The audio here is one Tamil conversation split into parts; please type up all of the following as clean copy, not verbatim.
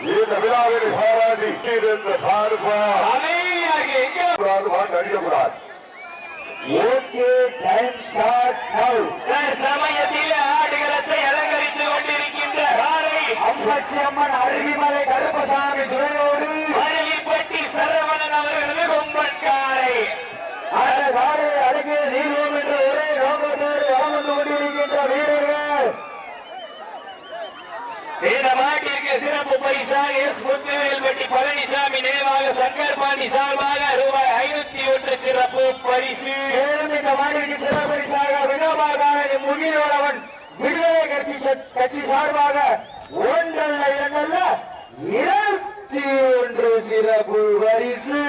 இந்த விழாவில் பாராட்டி சமயத்தில் ஆடுகளத்தை அலங்கரித்துக் கொண்டிருக்கின்ற அம்மன் அருவிமலை கருப்பசாமி துணையோடு அருவிப்பட்டி சரவணன் அவர்களது கொம்பன் காலை அடங்கிய நீர்வம் என்ற ஒரே நோக்கத்தோடு வாழ்ந்து கொண்டிருக்கின்ற வீரர்கள் இந்த மாட்டிற்கு சிறப்பு பரிசாக எஸ் முத்துவேல்பட்டி பழனிசாமி நினைவாக சங்கர் பாண்டி சார்பாக ரூபாய் 501 சிறப்பு பரிசு. மேலும் இந்த மாட்டிற்கு சிறப்பு பரிசாக வினோபாக முகிலவன் விடுதலை கட்சி சார்பாக ஒன்றல்ல இரண்டல்ல 21 சிறப்பு பரிசு.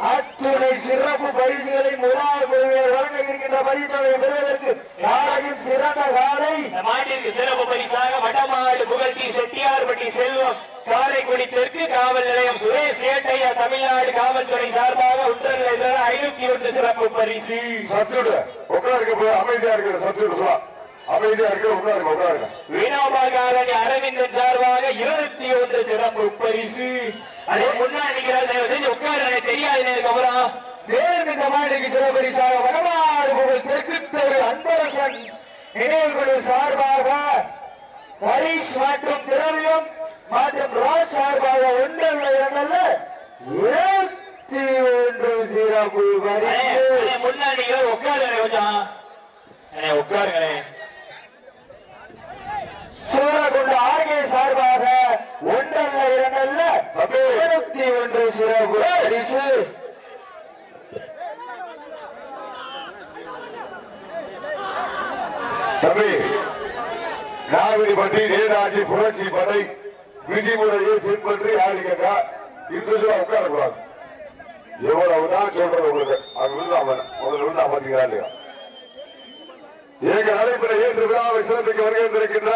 அத்துணை சிறப்பு பரிசுகளை முதலாவது குழுவினர் வழங்க இருக்கின்ற பரிசுகளை பெறுவதற்கு நாளையும் சிறந்த காலை மாட்டிற்கு சிறப்பு பரிசாக வடமாடு புகழ்ச்சி செட்டியார்பட்டி செல்வம் காரைக்குடி தெற்கு காவல் நிலையம் சுரேஷ் சேட்டையா தமிழ்நாடு காவல்துறை சார்பாக 501 சிறப்பு பரிசு. சத்துடு உட்காருங்க, அமைதியா இருக்கிற சத்துடு அமைதியா இருக்கிற உட்காருங்க. வினோபா காலனி அரவிந்தன் சார்பாக 21 சிறப்பு பரிசு. அதே முன்னாடி நிற்கிறார், தயவு செஞ்சு உட்காரு, தெரியாது அப்புறம். மேலும் இந்த மாட்டுக்கு சிறப்பு பரிசாக வடமாடு புகழ் தெற்கு தெரு அன்பரசன் நினைவுக்குழு சார்பாக ஹரிஷ் மற்றும் திரவியம் மற்றும் ராஜ் சார்பாக ஒன்றல்ல இரண்டல்ல 21 சிறப்பு பரிசு. முன்னாடி உட்காரு கொஞ்சம் உட்காருங்களே. சூரகுண்ட ஆர்கே சார்பாக ஒன்றல்ல இரண்டல்ல 21 சிறப்பு பரிசு. தம்பி காவிரிப்பட்டி நேதாஜி புரட்சி படை விதிமுறையை பின்பற்றி ஆடுங்க. இன்ட்ரெஸ்டா உட்காரக்கூடாது. எவ்வளவுதான் சொல்றது உங்களுக்கு, அது முதல்ல பாத்தீங்களா இல்லையா? எங்கள் அழைப்பில் ஏற்று விழாவை சிறப்பிக்க வருகின்றிருக்கின்ற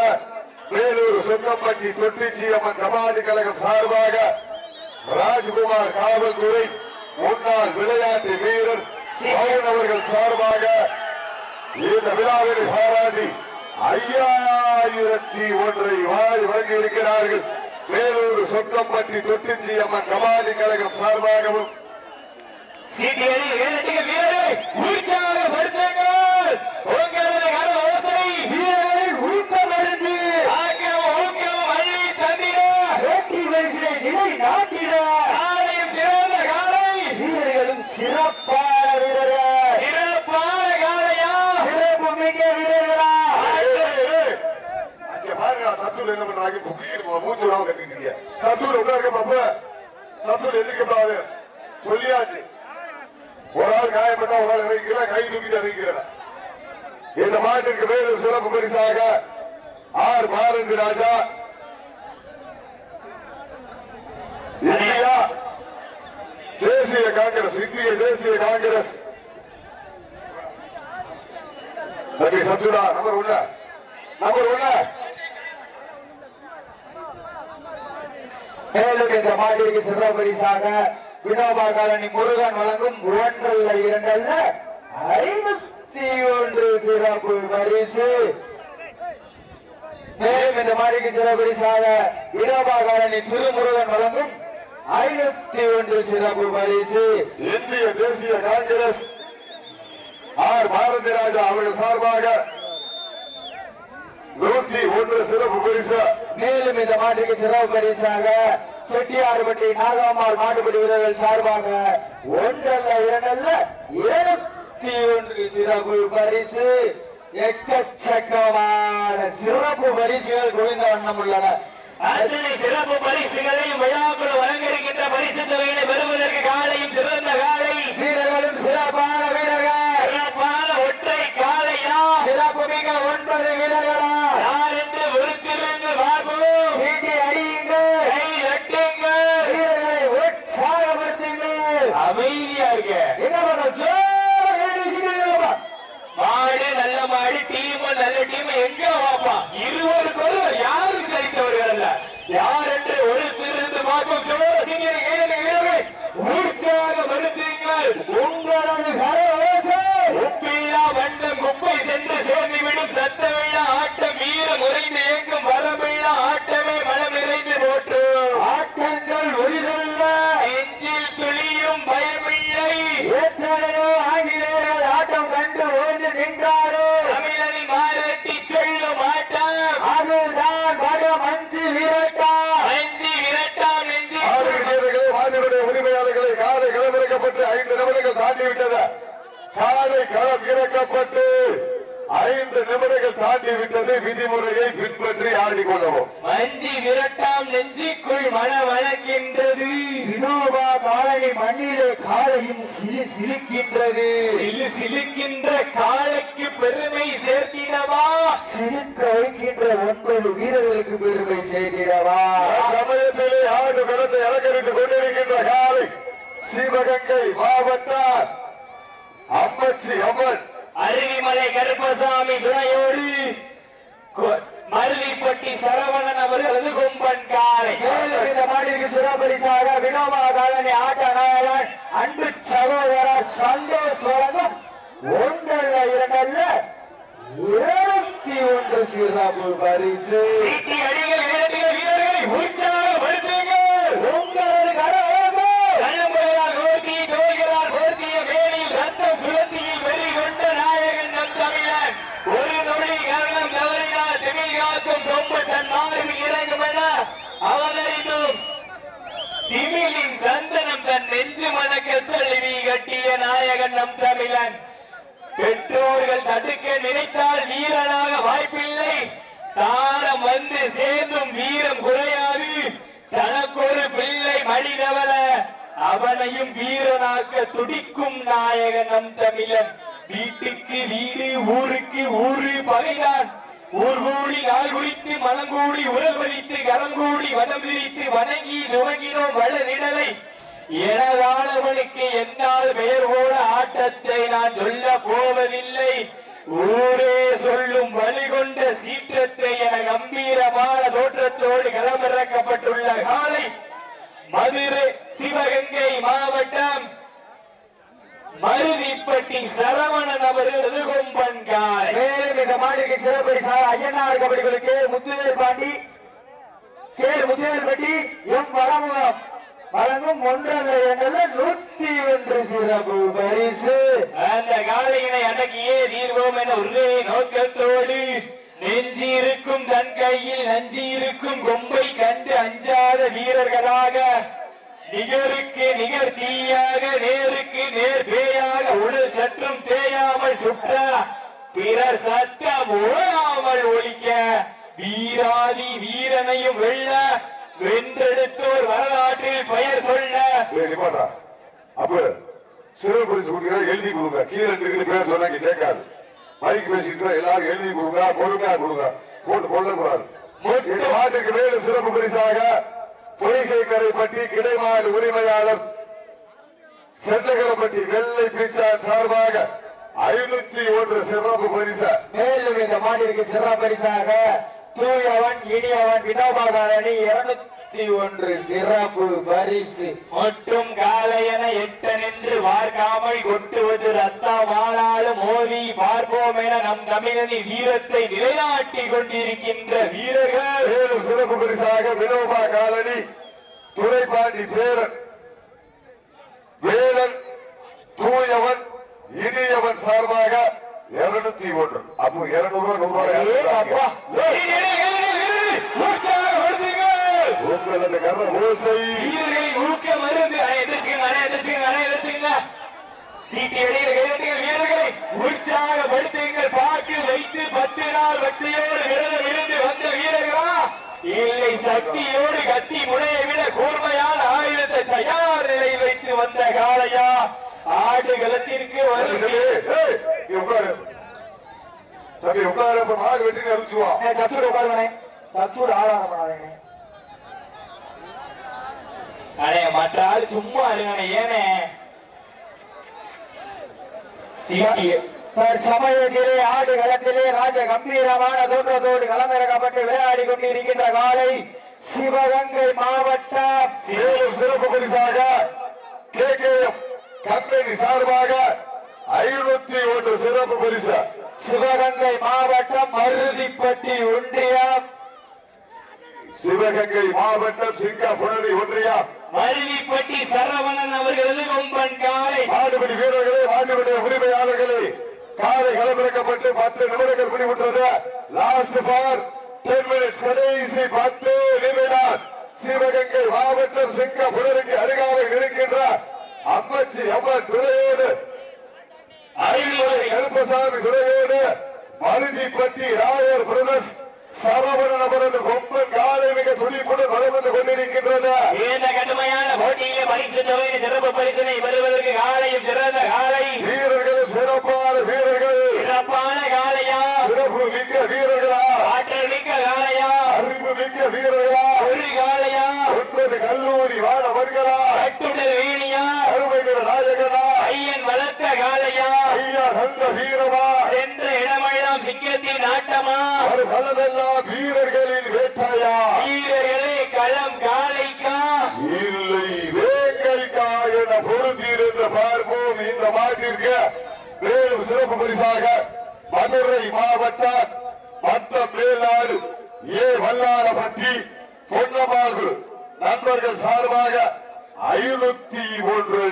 வேலூர் சொங்கம்பட்டி தொட்டிச்சி அம்மன் கபாடி கழகம் சார்பாக ராஜ்குமார் காவல்துறை முன்னாள் விளையாட்டு வீரர் அவர்கள் சார்பாக இந்த விழாவினை பாராட்டி 5001 வாரி வழங்கி இருக்கிறார்கள். வேலூர் சொங்கம்பட்டி தொட்டிச்சி அம்மன் கபாடி கழகம் சார்பாகவும் சிறப்பான வீரர்கள், சிறப்பான காலையா, சிறப்பு மிக்க வீரர்களா. அங்க பாருங்க சத்துடு என்ன பண்றாங்க, மூச்சு விடாம கத்திட்டு இருக்கீங்க. சத்துடு உட்காருங்க பாப்ப, சத்துடு எதிர்க்கப்படாது சொல்லியாச்சு. ஒரு ஆள் காயப்பட்டா ஒரு ஆள் இறங்கிக்கல, கை தூக்கிட்டு இறங்கிக்கிறேன். இந்த மாட்டிற்கு மேலும் சிறப்பு பரிசாக ஆர் பாரதி ராஜா இந்தியா தேசிய காங்கிரஸ் சத்துடா நம்பர் ஒண்ணு மேலும் இந்த மாட்டிற்கு சிறப்பு பரிசாக வினோபா காலனி முருகன் வழங்கும் ஒன்றல்ல இரண்டல்ல 51 சிறப்பு பரிசு. மேலும் இந்த மாட்டிற்கு சிறப்பு பரிசாக வினோபா காலனி திருமுருகன் வழங்கும் 501 சிறப்பு பரிசு. இந்திய தேசிய காங்கிரஸ் ஆர் பாரதி ராஜா அவர்கள் சார்பாக 101 சிறப்பு பரிசு. மேலும் இந்த மாட்டுக்கு சிறப்பு பரிசாக செட்டியார்பட்டி நாகாமால் மாட்டுப்படி வீரர்கள் சார்பாக ஒன்றல்ல இரண்டல்ல 21 சிறப்பு பரிசு. எக்கச்சக்கமான சிறப்பு பரிசுகள் குவிந்த வண்ணம் உள்ளன. அத்தனை சிறப்பு பரிசுகளையும் விழாக்குள் வழங்க இருக்கின்ற பரிசு தொகையினை பெறுவதற்கு காலையும் சிறந்த காலை வீரர்களும் சிறப்பான வீரர்கள், சிறப்பான ஒற்றை காலையா, சிறப்பு மிக 9 வீரர்களா, யார் என்று விருத்திருந்து பார்ப்போம். சீட்டி அடியுங்கள், கை நட்டுங்கள், வீரர்களை உற்சாகப்படுத்துங்கள். அமைதியா இருக்க என்ன மாடு நல்ல மாடு, டீம் நல்ல டீம், எங்க வாப்பா 20 யாரும் சரித்தவர்கள் அல்ல. யார் என்று ஒரு திருந்து பார்க்கும் உற்சாக மறுத்தீங்க. எத்தனையோ ஆங்கிலேயர்கள் ஆட்டம் கண்டு ஓய்ந்து நின்றாரோ தமிழனை மாறட்டி செல்லும் ஆட்டம் அதுதான் வட மஞ்சு விரட்டாம் வானினுடைய உரிமையாளர்களை காலை களமிறக்கப்பட்டு 5 நிமிடங்கள் தாண்டிவிட்டது. காலை களம் இறக்கப்பட்டு 5 நிமிடங்கள் தாண்டி விட்டது. விதிமுறையை பின்பற்றி ஆடிக்கொள்ளவும். மஞ்சி விரட்டாம் நெஞ்சிக்குள் மன வளர்க்கின்றது. வினோபா காலனி மண்ணிலே காலையும் சிலுக்கின்றது. சிலுக்கின்ற காலைக்கு பெருமை சேர்த்திடவா, சிலுக்க வைக்கின்ற 9 வீரர்களுக்கு பெருமை சேர்த்திடவா. சமயத்திலே ஆடு களத்தை அலங்கரித்துக் கொண்டிருக்கின்ற காலை சிவகங்கை மாவட்டம் அம்மச்சி அம்மன் அருவிமலை கருப்பசாமி துணையோடு மருவிப்பட்டி சரவணன் அவர்களது கொம்பன் காலை. மேலும் இந்த மாடிற்கு சிறப்பரிசாக வினோபா காலனி ஆட்ட நாயகன் அன்பு சகோதரர் சந்தோஷ் வழங்கும் 1 அல்ல 2 அல்ல 21 சிறப்பு பரிசு. வீரர்களை உற்சாகப்படுத்துங்கள். உங்களது கரவசம் நல்லமுறையால் ஓட்டி தோல்கிறார் போர்த்திய மேனில் ரத்தம் சுழற்சியில் வெறி கொண்ட நாயகன் நம் தமிழன். ஒரு நொடி கரணம் தவறினால் திமிழ்காக்கும் கொம்பு தன் மார்பில் இறங்கும் என அவதரித்தும் திமிழின் சந்தனம் தன் நெஞ்சு மணக்க தழுவி கட்டிய நாயகன் நம் தமிழன். பெற்றோர்கள் தடுக்க நினைத்தால் வீரனாக வாய்ப்பில்லை. தாரம் வந்து சேர்ந்தும் வீரம் குறையாது. தனக்கொரு பிள்ளை மடிதவள அவனையும் வீரனாக்க துடிக்கும் நாயகன் நம் தமிழன். வீட்டுக்கு வீடு ஊருக்கு ஊரு பகைதான். ஊர் கூடி நாள் குடித்து மனம் கூடி உடல் வலித்து கரம் கூடி வனம் விரித்து வணங்கி துவங்கினோம் வள நிழலை. எனதானவனுக்கு என்னால் பெயர் போல ஆட்டத்தை நான் சொல்ல போவதில்லை. ஊரே சொல்லும் வழிகொண்ட சீற்றத்தை என கம்பீரமான தோற்றத்தோடு களமிறக்கப்பட்டுள்ள காலை மதுரை சிவகங்கை மாவட்டம் மருவிப்பட்டி சரவணன் அவர்களது கொம்பன் காலை. மேலும் இந்த மாநில சிறப்பரிசாக ஐயனார் கபடிகளுக்கு முத்துவேல் பாண்டி முத்துவேல்பட்டி எம் வடமுகம் வழங்கும் 1 அல்ல 2 அல்ல 101 சிறப்பு பரிசு. அந்த காலையினை அடக்கியே தீர்வோம் என ஒரே நோக்கத்தோடு நெஞ்சி இருக்கும் தன் கையில் நஞ்சி இருக்கும் கொம்பை கண்டு அஞ்சாத வீரர்களாக நிகருக்கு நிகர் தீயாக நேருக்கு நேர் பேயாக உடல் சற்றும் தேயாமல் சுற்ற பிறர் சத்தம் ஓடாமல் ஒழிக்க வீராதி வீரனையும் வெல்ல வென்றெடுத்தோர் வரலாற்றில் பெயர் சொல்ல. அப்ப சிறப்பு பரிசு கொடுக்கிற எழுதி கொடுங்க. கீழே பேர் சொன்னா கேட்காது. மைக் பேசிட்டு எல்லாரும் எழுதி கொடுங்க, பொறுமையா கொடுங்க, போட்டு கொள்ளக்கூடாது. மாட்டுக்கு மேலும் சிறப்பு பரிசாக பொய்கை கரைப்பட்டி கிடைமாடு உரிமையாளர் செல்லகரப்பட்டி வெள்ளை பிரிச்சார் சார்பாக 501 சிறப்பு பரிசு. மேலும் இந்த மாட்டிற்கு சிறப்பு பரிசாக தூயவன் இனியவன் வினோபா காலனி 201 சிறப்பு பரிசு. மற்றும் காலையென எட்ட நின்று வார்க்காமல் கொட்டுவது ரத்தமானாலும் மோதி பார்ப்போம் என நம் தமிழனின் வீரத்தை நிலைநாட்டி கொண்டிருக்கின்ற வீரர்கள். மேலும் சிறப்பு பரிசாக வினோபா காலனி துரைபாண்டி சேரன் வேலன் தூயவன் இனியவன் சார்பாக 201. அப்போ 200 உங்களது கர்ண ஓசை ஊக்க மருந்து சீட்டி அடிகள் வீரர்களை உற்சாகப்படுத்துங்கள். பாக்கு வைத்து 10 நாள் பக்தியோடு விரதம் இருந்து வந்த வீரர்களா, இல்லை சக்தியோடு கத்தி முனையை விட கூர்மையான ஆயுதத்தை தயார் நிலையில் வைத்து வந்த காளையா? ஆடுகளத்திற்கு உட்கார மாடு வெட்டி அடிச்சுவான். தத்தோடு உட்காருவனே, தத்தோடு ஆராதனை பண்ணாதீங்க. அடே மற்ற ஆள் சும்மா இருங்கண்ணே. ஏனே சமயத்திலே ஆடு களத்திலே ராஜ கம்பீரமான தோற்றத்தோடு களமிறக்கப்பட்டு விளையாடி கொண்டிருக்கின்ற காலை சிவகங்கை மாவட்டம். சிறப்பு பரிசாக KKM கம்பெனி சார்பாக 501 சிறப்பு பரிசு. சிவகங்கை மாவட்டம் மருதிப்பட்டி ஒன்றியம் சிவகங்கை மாவட்டம் சிங்கா புனரி ஒன்றியம் மருதிப்பட்டி சரவணன் அவர்களது கொம்பன் காலை மாடுபிடி வீரர்களே, மாடுபிடி உரிமையாளர்களே, காலை களமிறக்கப்பட்டு 10 நிமிடங்கள் முடிவுற்றது. லாஸ்ட் ஃபார் 10 மினிட்ஸ், கடைசி 10 நிமிடம். சிவகங்கை மாவட்டம் சிங்கப்பூருக்கு அருகாமையில் இருக்கின்ற அம்மச்சி அம்மன் துறையோடு, ஐமலை கருப்பசாமி துறையோடு, மருதிப்பட்டி ராயர் பிரதர்ஸ் சரவணன் அவரது கொம்பன் காலை மிக துடிப்புடன் வளம் வந்து கொண்டிருக்கின்றது. இந்த கடுமையான போட்டியிலே பரிசு தொகையின் சிறப்பு பரிசினை பெறுவதற்கு காலையும் சிறந்த காலை வீரர்களும் சிறப்பான வீரர்கள், சிறப்பான காலையா, சிறப்பு மிக்க வீரர்களா, ஆற்றல் மிக்க காலையா, அறிவு மிக்க வீரர்களா, ஒரு காலையா, 9 கல்லூரி மாணவர்களா, கட்டுடல் வீணியா, அருமைகிற நாயகனா, ஐயன் வளர்த்த காலையா, ஐயா நல்ல வீரமா, சென்ற இடமெல்லாம் சிங்கத்தின் ஆட்டமா, ஒரு களமெல்லாம் வீரர்களின் வேட்டையா, வீரர்களே களம் காலைக்கா இல்லை வேங்கைக்கா என பொருந்திருந்த பார்ப்போம். இந்த மாட்டிற்கு மேலும் சிறப்பு பரிசாக மதுரை மாவட்டம் மத்தம் மேலாடு ஏ வல்லாரப்பட்டி பொன்னமாகுடு நண்பர்கள் சார்பாக 501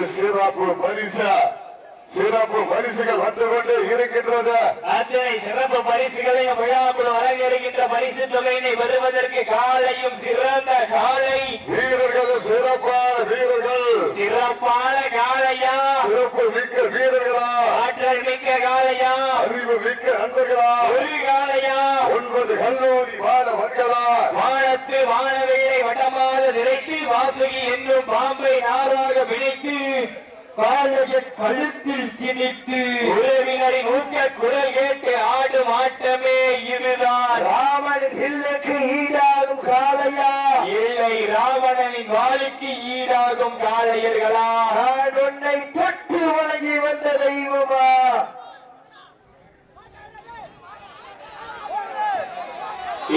சிறப்பு பரிசுகள் வந்து கொண்டே இருக்கின்றது. அத்தனை சிறப்பு பரிசுகளையும் விழாக்குள் வழங்க இருக்கின்ற பரிசு தொகையினை பெறுவதற்கு காலையும் சிறந்த காலை, வீரர்களும் சிறப்பான வீரர்கள், சிறப்பான காலையா, சிறப்பு மிக்க வீரர்களா, ஆற்றல் மிக்க காலையா, அறிவு மிக்க நண்பர்களா, ஒரு காலையா, 9 கல்லூரி மாணவர்களா, வானத்து வானவேலை வட்டமாக நிறைத்து வாசுகி என்னும் பாம்பை நாராக பிணைத்து காலையை கழுத்தில் திணித்து உறவினரின் ஊக்க குரல் கேட்டு ஆடும் ஆட்டமே இதுதான். ராவணன் இல்லுக்கு ஈடாகும் காளையா, இல்லை ராவணனின் வாளுக்கு ஈடாகும் காளையர்களா? நான் உன்னை தொட்டு வணங்கி வந்த தெய்வமா?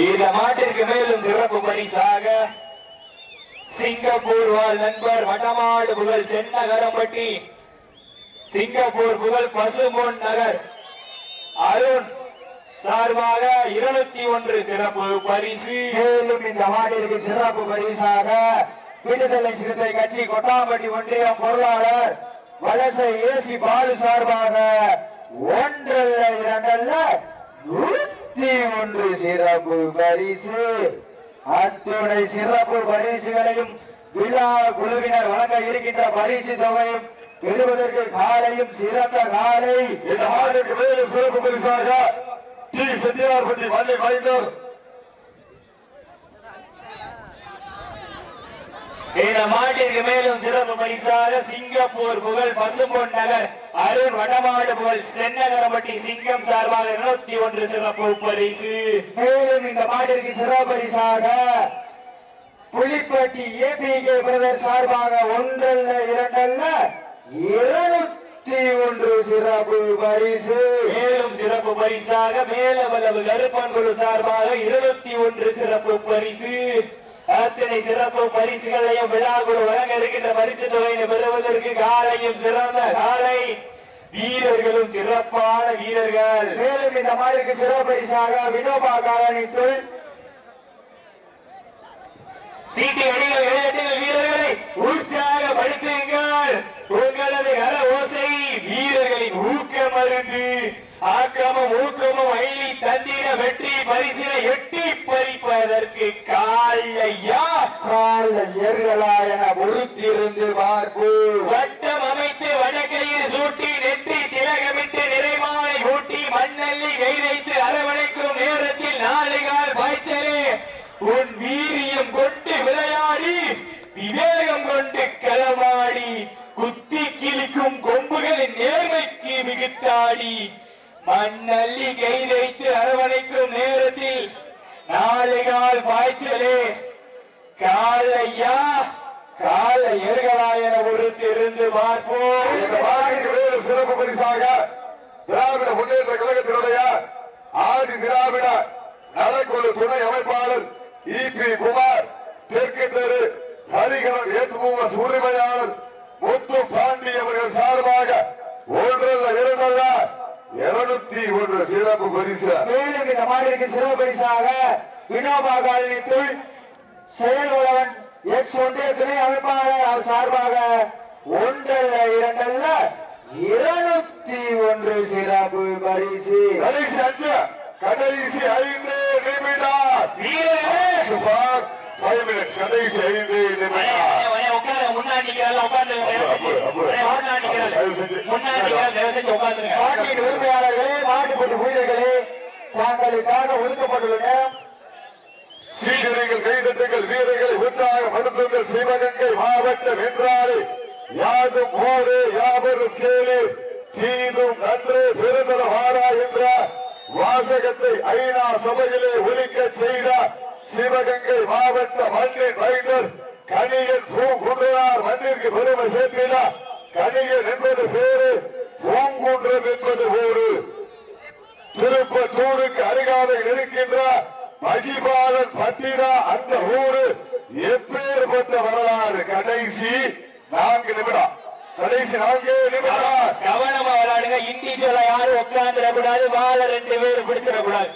இந்த மாட்டிற்கு மேலும் சிறப்பு பரிசாக சிங்கப்பூர் வாழ் நண்பர் வடமாடு புகழ் சென்னகரம்பட்டி, சிங்கப்பூர் புகழ் பசும்பொன் நகர் அருண் சார்பாக 201 சிறப்பு பரிசு. மேலும் இந்த மாட்டிற்கு சிறப்பு பரிசாக விடுதலை சிறுத்தை கட்சி கொட்டாம்பட்டி ஒன்றியம் பொருளாளர் வலசை ஏசி பாலு சார்பாக 1 அல்ல 2 அல்ல 101 சிறப்பு பரிசு. அத்துணை சிறப்பு பரிசுகளையும் விழா குழுவினர் வழங்க இருக்கின்ற பரிசு தொகையும் பெறுவதற்கு காலையும் சிறந்த காலை. இந்த மாட்டிற்கு மேலும் சிறப்பு பரிசாக டி செட்டியார்பட்டி மல்லி மைந்தர், இந்த மாட்டிற்கு மேலும் சிறப்பு பரிசாக சிங்கப்பூர் புகழ் பசும்பொன் நகர் அருண் வடமாடு புகழ் சென்னகரம்பட்டி சிங்கம் சார்பாக 201 சிறப்பு பரிசு. மேலும் இந்த மாட்டிற்கு சிறப்பு பரிசாக புலிப்பட்டி ஏபிகே பிரதர் சார்பாக 1 அல்ல 2 அல்ல 201 சிறப்பு பரிசு. மேலும் சிறப்பு பரிசாக மேலவளவு கருப்பன் குழு சார்பாக 201 சிறப்பு பரிசு. அத்தனை சிறப்பு பரிசுகளையும் விழாக்குழு வழங்க இருக்கின்ற பரிசு தொகையை பெறுவதற்கு காலையும் சிறந்த காலை, வீரர்களும் சிறப்பான வீரர்கள். மேலும் இந்த மாட்டிற்கு சிறப்பு பரிசாக வினோபா காலனி தொல் சீட்டி அடிகள் விளையாட்டுகள் வீரர்களை உற்சாகப்படுத்துங்கள். உங்களது கர ஓசை வீரர்களின் ஊக்க மருந்து ஆக்கமும் ஊக்கமும் அள்ளி தந்திர வெற்றி பரிசினை எட்டி பறிப்பதற்கு காலையா காலையர்களா என பொறுத்திருந்து பார்ப்பு. வட்டம் அமைத்து வடக்கையில் சூட்டி நெற்றி திலகமிட்டு நிறைமாலை ஊட்டி மண்ணள்ளி கை வைத்து அரவணைக்கும் நேரத்தில் 4 கால் பாய்ச்சலே உன் வீரியம் கொண்டு விளையாடி விவேகம் கொண்டு களமாடி குத்தி கிழிக்கும் கொம்புகளின் நேர்மைக்கு மிகுத்தாடி மண்ணள்ளி கை வைத்து அரவணைக்கும் நேரத்தில் 4 கால் பாய்ச்சலே காலையா காலையர்களா என பொறுத்திருந்து பார்ப்போம். இந்த மாட்டிற்கு மேலும் சிறப்பு பரிசாக திராவிட முன்னேற்ற கழகத்தினுடைய ஆதி திராவிட நலக்குழு துணை அமைப்பாளர் இபி குமார், தெற்கு தெரு ஹரிகரன் ஏத்துமூவஸ் உரிமையாளர் முத்து பாண்டி அவர்கள் சார்பாக 1 அல்ல 2 அல்ல 201 சிறப்பு பரிசு. மேலும் இந்த மாட்டிற்கு சிறப்பு பரிசாக வினோபா காலனி தொல் செயல்வளவன் எக்ஸ் ஒன்றிய துணை அமைப்பாளர் அவர் சார்பாக 1 அல்ல 2 அல்ல 201 சிறப்பு பரிசு. கடைசி 5 கடைசி 5 நிமிடம் சுபார் 5 minutes கடைசி 5 நிமிடம் மாட்டின் உரிமையாளர்களே மாட்டுப்பட்டு வீரர்களே தாங்களுக்காக ஒதுக்கப்பட்டுள்ள நேரம் சீக்கிரங்கள் கைதட்டுங்கள் வீரர்களை உற்சாகப்படுத்துங்கள் சிவகங்கை மாவட்டம் என்றாலே யாதும் ஊரே யாவரும் கேளு தீதும் நன்று பெருந்தரவாரா என்ற வாசகத்தை ஐநா சபையிலே ஒலிக்க செய்த சிவகங்கை மாவட்ட மண்ணின் மைந்தர் கணியன் பூங்குன்றார் மண்ணிற்கு பெருமை சேர்க்கிறார். கணியன் என்பது பேரு, பூங்குன்றம் என்பது ஊரு. திருப்பத்தூருக்கு அருகாமையில் இருக்கின்ற மகிபாலன் பட்டினா அந்த ஊரு எப்பேற்பட்ட வரலாறு. கடைசி 4 நிமிடம் கடைசி 4 நிமிடம் கவனமா விளையாடுங்க. இண்டிவிஜுவலா யாரும் உட்கார்ந்துடக்கூடாது. வாழ 2 பேர் பிடிச்சிடக்கூடாது.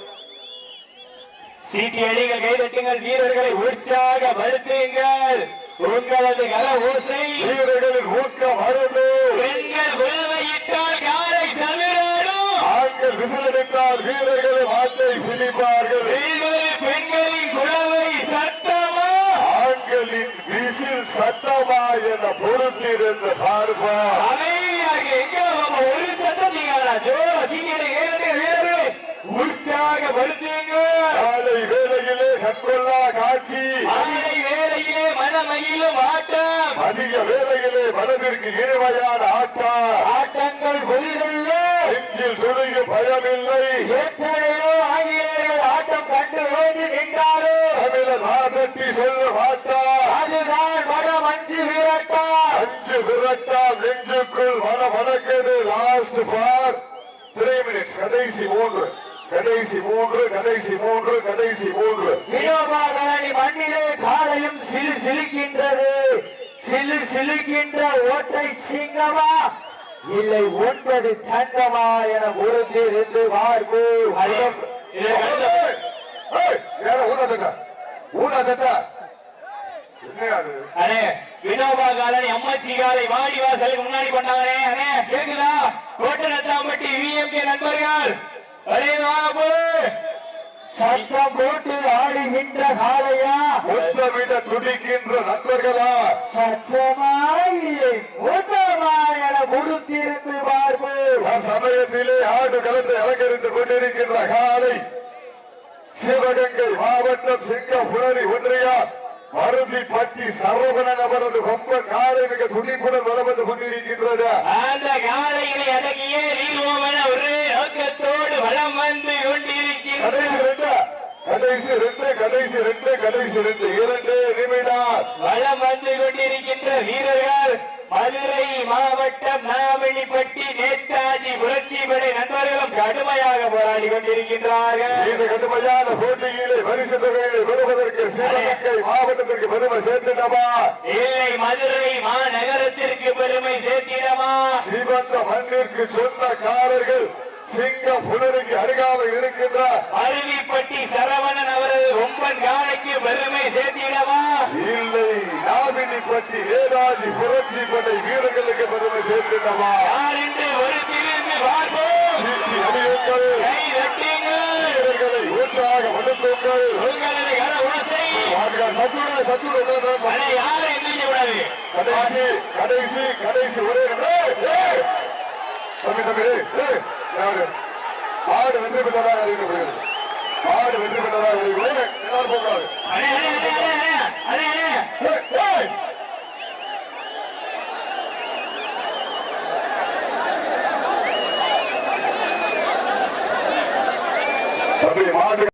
சீட்டி அடிகள் கைதட்டுங்கள் வீரர்களை உற்சாகப்படுத்துங்கள். உங்களது கர ஓசை வீரர்களின் ஊக்கம் அருளு. பெண்கள் உழவையிட்டால் காலை சமிராடும். ஆண்கள் விசிலடித்தால் வீரர்கள் மாட்டை பிடிப்பார்கள். பெண்களின் குழவை சத்தமா ஆண்களின் விசில் சட்டமா என பொறுத்திருந்த பார்ப்போம். ஒரு சத்தத்தீங்களா வீரர்களை உற்சாகப்படுத்துங்க. காலை வேளையிலே கண்கொள்ளா காட்சி, மாலை வேளையிலே மனமயிலும் ஆட்டம், அதிக வேளையிலே மனதிற்கு இனிமையான ஆட்டம். ஆட்டங்கள் பொலிதல்ல, நெஞ்சில் துளியும் பயமில்லை. எத்தனையோ ஆங்கிலேயர்கள் ஆட்டம் கண்டு ஓடி நின்றாரோ தமிழர் நாட்டி சொல்ல மாட்டா. அதுதான் மனம் 5 விரட்டா. 5 விரட்டா நெஞ்சுக்குள் மன வணக்கது. லாஸ்ட் ஃபார் 3 minutes கடைசி 3 கடைசி 3 கடைசி 3 கடைசி 3 வினோபாகாரி மண்ணிலே காலையும் சிலு சிலுக்கின்றது. சிலு சிலுக்கின்ற ஓட்டை சிங்கமா இல்லை 9 தங்கமா என பொறுத்திருந்து பார்ப்போம். அண்ணே வினோபா காலனி அம்மாச்சி காலை வாடி வாசலுக்கு முன்னாடி பண்ணாங்களே. அண்ணே கேக்குதா? கோட்டநத்தாம்பட்டி விஎம்கே நண்பர்கள் சத்தம் போட்டு ஆடுகின்ற காலையா, முத்தமிட துடிக்கின்ற நண்பர்களா, சத்தமா இல்லை மொத்தமா என கொடுத்திருந்து பார்ப்போம். சமயத்திலே ஆடு கலந்து அலங்கரித்துக் கொண்டிருக்கின்ற காலை சிவகங்கை மாவட்டம் சிங்கப்புணரி ஒன்றியார் மருதிப்பட்டி சரவணன் அவரது கொம்பன் காலை மிக துடிப்புடன் வளம் வந்து கொண்டிருக்கின்றது. அந்த காலையிலே அடங்கிய நீர்வோமன ஒரே நோக்கத்தோடு வளம் வந்து கொண்டிருக்கிறது. கடைசி 2 கடைசி 2 கடைசி 2 2 நிமிடம் வளம் வந்து கொண்டிருக்கின்ற வீரர்கள் மதுரை மாவட்டம் நாவலிப்பட்டி நேதாஜி புரட்சி படை நண்பர்களும் கடுமையாக போராடி கொண்டிருக்கின்றார்கள். இந்த கடுமையான போட்டியிலே பரிசு தொகையை பெறுவதற்கு சிவகங்கை மாவட்டத்திற்கு பெருமை சேர்த்திடமா இல்லை மதுரை மாநகரத்திற்கு பெருமை சேர்த்திடமா? சிவந்த மண்ணிற்கு சொந்தக்காரர்கள் சிங்கப்புணரிக்கு அருகாமையில் இருக்கின்ற அருவிப்பட்டி சரவணன் அவரது கொம்பன் காலைக்கு பெருமை சேர்த்திடமா? இல்லை நாவினிப்பட்டி நேதாஜி புரட்சி படை வீரர்களுக்கு பெருமை சேர்த்திடமா? யார் என்று ஒரு திரும்பி பார்ப்போம். சீட்டி அடியுங்கள், கை தட்டுங்கள், வீரர்களை உற்சாகப்படுத்துங்கள். உங்களது கர ஓசை சத்துடன் யாரை எந்திரிக்க கூடாது. கடைசி கடைசி கடைசி ஒரே தம்பி தம்பி யாரு ஆடு வெற்றி பெற்றதாக அறிவிக்கப்படுகிறது. ஆடு வெற்றி பெற்றதாக அறிவிக்கப்படுகிறது. எல்லாரும் போகக்கூடாது. தம்பி மாடு